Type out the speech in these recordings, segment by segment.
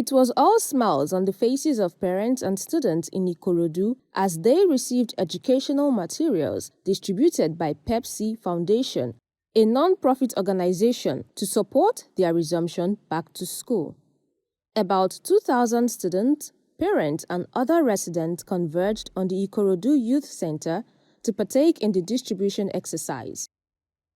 It was all smiles on the faces of parents and students in Ikorodu as they received educational materials distributed by Pepc Foundation, a non-profit organization to support their resumption back to school. About 2,000 students, parents and other residents converged on the Ikorodu Youth Center to partake in the distribution exercise.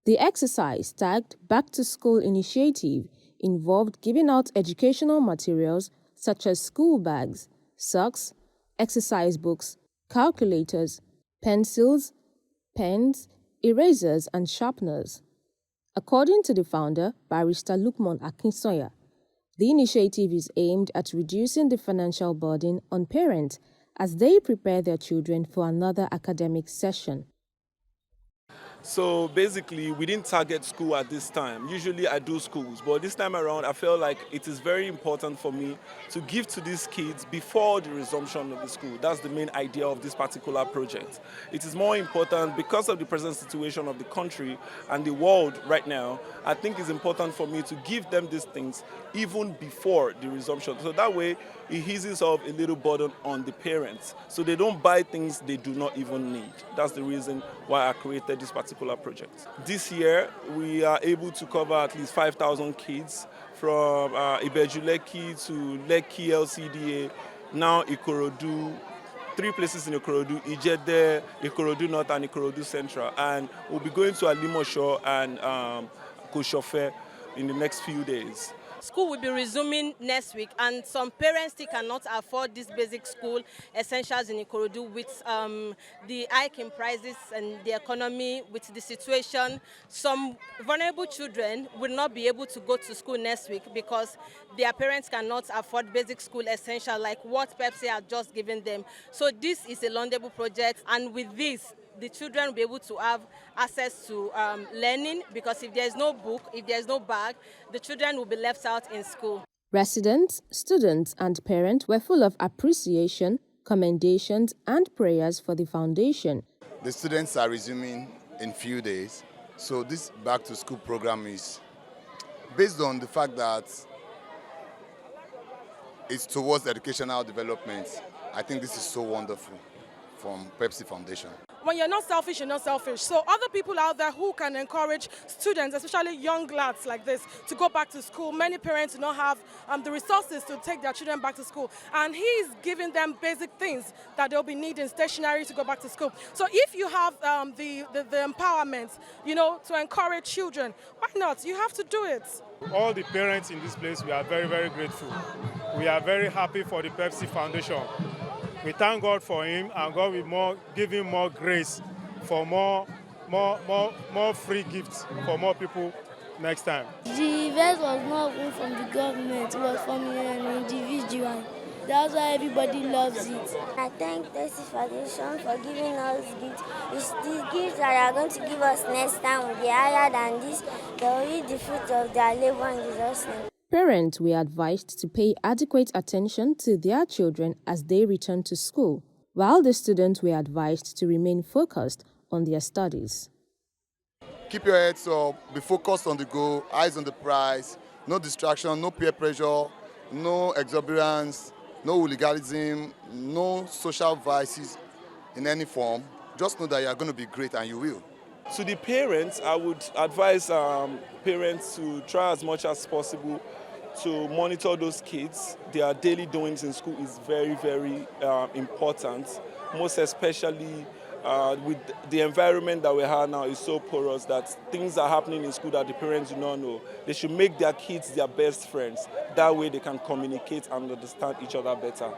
The exercise, tagged Back to School Initiative, involved giving out educational materials such as school bags, socks, exercise books, calculators, pencils, pens, erasers, and sharpeners. According to the founder, Barrister Lukman Akinsoya, the initiative is aimed at reducing the financial burden on parents as they prepare their children for another academic session. So basically, we didn't target school at this time. Usually I do schools, but this time around I felt like it is very important for me to give to these kids before the resumption of the school. That's the main idea of this particular project. It is more important because of the present situation of the country and the world right now. I think it's important for me to give them these things even before the resumption. So that way it eases up a little burden on the parents so they don't buy things they do not even need. That's the reason why I created this particular project. This year, we are able to cover at least 5,000 kids from Ibejuleki to Lekki LCDA, now Ikorodu, 3 places in Ikorodu, Ijede, Ikorodu North and Ikorodu Central. And we'll be going to Alimosho and Koshofe in the next few days. School will be resuming next week, and some parents still cannot afford this basic school essentials in Ikorodu with the hike in prices and the economy, with the situation. Some vulnerable children will not be able to go to school next week because their parents cannot afford basic school essentials like what Pepsi has just given them. So this is a laudable project, and with this, the children will be able to have access to learning, because if there's no book, if there's no bag, the children will be left out in school. Residents, students, and parents were full of appreciation, commendations, and prayers for the foundation. The students are resuming in few days, so this back to school program is based on the fact that it's towards educational development. I think this is so wonderful from Pepc Foundation. When you're not selfish, you're not selfish. So other people out there who can encourage students, especially young lads like this, to go back to school. Many parents do not have the resources to take their children back to school. And he's giving them basic things that they'll be needing, stationery to go back to school. So if you have the empowerment, to encourage children, why not? You have to do it. All the parents in this place, we are very, very grateful. We are very happy for the Pepc Foundation. We thank God for him, and God will give him more grace for more free gifts for more people next time. The event was not even from the government, it was from an individual. That's why everybody loves it. I thank Pepc Foundation for giving us gifts. It's the gifts that are going to give us next time will be higher than this. They will eat the fruit of their labor in Jesus' name. Parents were advised to pay adequate attention to their children as they return to school, while the students were advised to remain focused on their studies. Keep your heads up, be focused on the goal, eyes on the prize, no distraction, no peer pressure, no exuberance, no hooliganism, no social vices in any form. Just know that you are going to be great, and you will. To the parents, I would advise parents to try as much as possible to monitor those kids. Their daily doings in school is very, very important, most especially with the environment that we have now is so porous that things are happening in school that the parents do not know. They should make their kids their best friends. That way they can communicate and understand each other better.